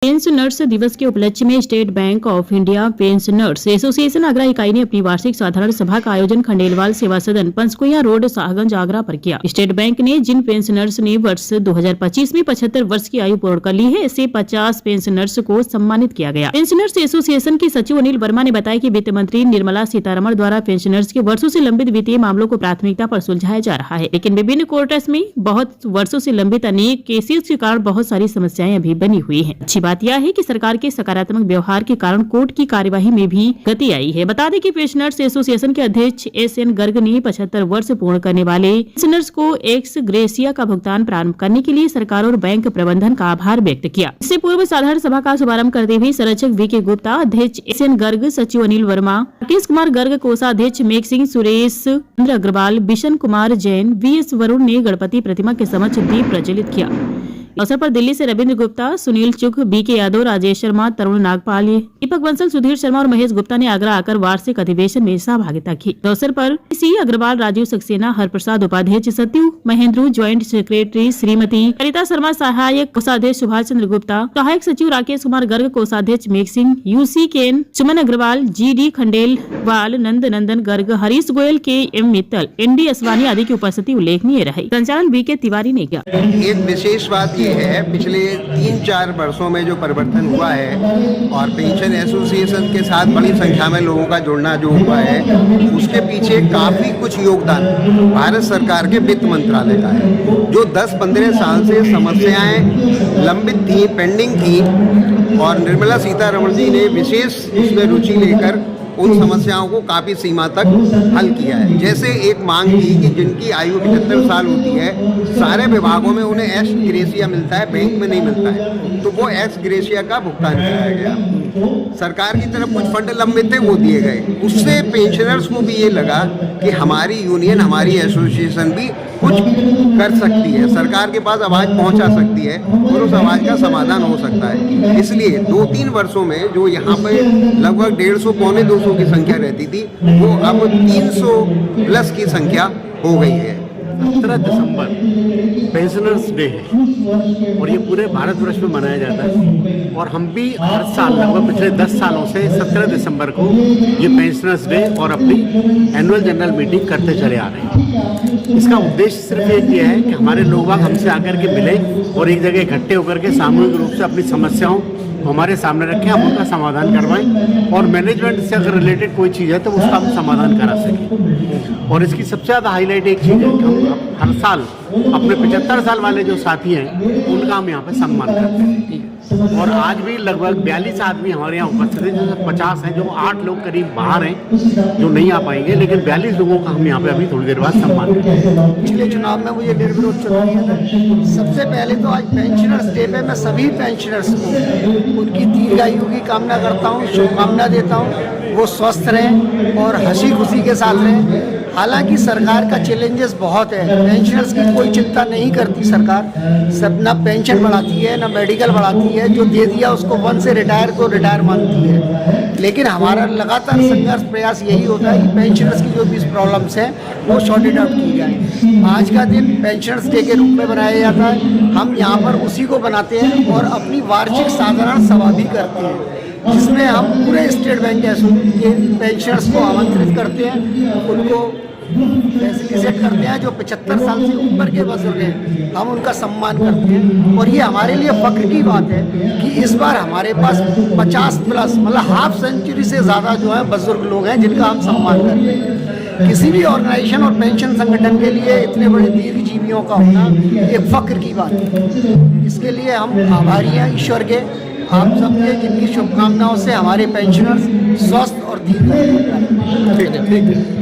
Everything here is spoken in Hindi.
पेंशनर्स दिवस के उपलक्ष्य में state bank of India pensioners association Agra इकाई ने अपनी वार्षिक साधारण सभा का आयोजन खंडेलवाल सेवा सदन पंचकुइया रोड शाहगंज आगरा पर किया। स्टेट बैंक ने जिन पेंशनर्स ने वर्ष 2025 में 75 वर्ष की आयु पूर्ण कर ली है, ऐसे 50 पेंशनर्स को सम्मानित किया गया। पेंशनर्स एसोसिएशन के सचिव अनिल वर्मा ने बताया कि वित्त मंत्री निर्मला सीतारमण द्वारा पेंशनर्स के वर्षों से लंबित वित्तीय मामलों को प्राथमिकता पर सुलझाया जा रहा है, लेकिन विभिन्न कोर्ट्स में बहुत वर्षों से लंबित अनेक केसेस के कारण बहुत सारी समस्याएं अभी बनी हुई है। अच्छी बात यह है कि सरकार के सकारात्मक व्यवहार के कारण कोर्ट की कार्यवाही में भी गति आई है। बता दें कि पेंशनर्स एसोसिएशन के अध्यक्ष एस.एन. गर्ग ने 75 वर्ष पूर्ण करने वाले पेंशनर्स को एक्स ग्रेसिया का भुगतान प्रारंभ करने के लिए सरकार और बैंक प्रबंधन का आभार व्यक्त किया। इससे पूर्व साधारण सभा का शुभारंभ करते हुए संरक्षक वी.के. गुप्ता, अध्यक्ष एस.एन. गर्ग, सचिव अनिल वर्मा, राकेश कुमार गर्ग, कोषाध्यक्ष मेघ सिंह, सुरेश चंद्र अग्रवाल, बिशन कुमार जैन, वी.एस. वरुण ने गणपति प्रतिमा के समक्ष दीप प्रज्वलित किया। अवसर पर दिल्ली से रविंद्र गुप्ता, सुनील चुग, बी.के. यादव, राजेश शर्मा, तरुण नागपाल, दीपक बंसल, सुधीर शर्मा और महेश गुप्ता ने आगरा आकर वार्षिक अधिवेशन में सहभागिता की। अवसर पर सी अग्रवाल, राजीव सक्सेना, हरप्रसाद उपाध्यक्ष, सत्यु महेंद्रू, ज्वाइंट सेक्रेटरी श्रीमती ललिता शर्मा, सहायक कोषाध्यक्ष सुभाष चंद्र गुप्ता, सहायक सचिव राकेश कुमार गर्ग, कोषाध्यक्ष मेघ सिंह, यूसी केन, सुमन अग्रवाल, जी.डी. खंडेलवाल, नंद नंदन गर्ग, हरीश गोयल, के.एम. मित्तल, एन.डी. असवानी आदि की उपस्थिति उल्लेखनीय रही। संचालन बी.के. तिवारी ने किया। एक विशेष बात ये है, पिछले 3-4 वर्षों में जो परिवर्तन हुआ है और पेंशन एसोसिएशन के साथ बड़ी संख्या में लोगों का जुड़ना जो हुआ है, उसके पीछे काफ़ी कुछ योगदान भारत सरकार के वित्त मंत्रालय का है। जो 10-15 साल से समस्याएं लंबित थी, पेंडिंग थी, और निर्मला सीतारमण जी ने विशेष उसमें रुचि लेकर उन समस्याओं को काफ़ी सीमा तक हल किया है। जैसे एक मांग थी कि जिनकी आयु 75 साल होती है, सारे विभागों में उन्हें एक्स ग्रेसिया मिलता है, बैंक में नहीं मिलता है, तो वो एक्स ग्रेसिया का भुगतान कराया गया। सरकार की तरफ कुछ फंड लंबित थे, वो दिए गए। उससे पेंशनर्स को भी ये लगा कि हमारी यूनियन, हमारी एसोसिएशन भी कुछ कर सकती है, सरकार के पास आवाज़ पहुंचा सकती है और उस आवाज़ का समाधान हो सकता है। इसलिए 2-3 वर्षों में जो यहाँ पे लगभग 150-200 की संख्या रहती थी, वो अब 300 प्लस की संख्या हो गई है। 17 दिसंबर पेंशनर्स डे है और ये पूरे भारतवर्ष में मनाया जाता है, और हम भी हर साल लगभग पिछले 10 सालों से 17 दिसंबर को ये पेंशनर्स डे और अपनी एनुअल जनरल मीटिंग करते चले आ रहे हैं। इसका उद्देश्य सिर्फ एक ये है कि हमारे लोग हमसे आकर के मिले और एक जगह इकट्ठे होकर के सामूहिक रूप से अपनी समस्याओं हमारे सामने रखें, हम उनका समाधान करवाएं, और मैनेजमेंट से अगर रिलेटेड कोई चीज़ है तो उसका हम समाधान करा सकें। और इसकी सबसे ज़्यादा हाईलाइट एक चीज़ है कि हम हर साल अपने 75 साल वाले जो साथी हैं उनका हम यहाँ पे सम्मान करते हैं, और आज भी लगभग 42 आदमी हमारे यहाँ उपस्थित हैं, जैसे 50 हैं, जो 8 लोग करीब बाहर हैं जो नहीं आ पाएंगे, लेकिन 42 लोगों का हम यहाँ पे अभी थोड़ी देर बाद सम्मान करेंगे। पिछले चुनाव में मुझे निर्विरोध चुना गया था। सबसे पहले तो आज पेंशनर्स डे पे मैं सभी पेंशनर्स को उनकी दीर्घायु की कामना करता हूँ, शुभकामना देता हूँ, वो स्वस्थ रहें और हंसी खुशी के साथ रहें। हालांकि सरकार का चैलेंजेस बहुत है, पेंशनर्स की कोई चिंता नहीं करती सरकार, सब ना पेंशन बढ़ाती है ना मेडिकल बढ़ाती है, जो दे दिया उसको 1 से रिटायर को रिटायर मानती है। लेकिन हमारा लगातार संघर्ष प्रयास यही होता है कि पेंशनर्स की जो भी प्रॉब्लम्स हैं वो सॉर्टेड आउट की जाए। आज का दिन पेंशनर्स डे के रूप में बनाया जाता है, हम यहाँ पर उसी को बनाते हैं और अपनी वार्षिक साधारण सभा भी करते हैं, जिसमें हम पूरे स्टेट बैंक के पेंशनर्स को आमंत्रित करते हैं, उनको फैसिलिटेट करते हैं। जो 75 साल से ऊपर के बुजुर्ग हैं, हम उनका सम्मान करते हैं, और ये हमारे लिए फख्र की बात है कि इस बार हमारे पास 50 प्लस, मतलब हाफ सेंचुरी से ज़्यादा जो है बुजुर्ग लोग हैं जिनका हम सम्मान करते हैं। किसी भी ऑर्गेनाइजेशन और पेंशन संगठन के लिए इतने बड़े दीर्घजीवियों का होना एक फख्र की बात है। इसके लिए हम आभारी हैं ईश्वर के, आप सबके, जिनकी शुभकामनाओं से हमारे पेंशनर्स स्वस्थ और दीर्घायु।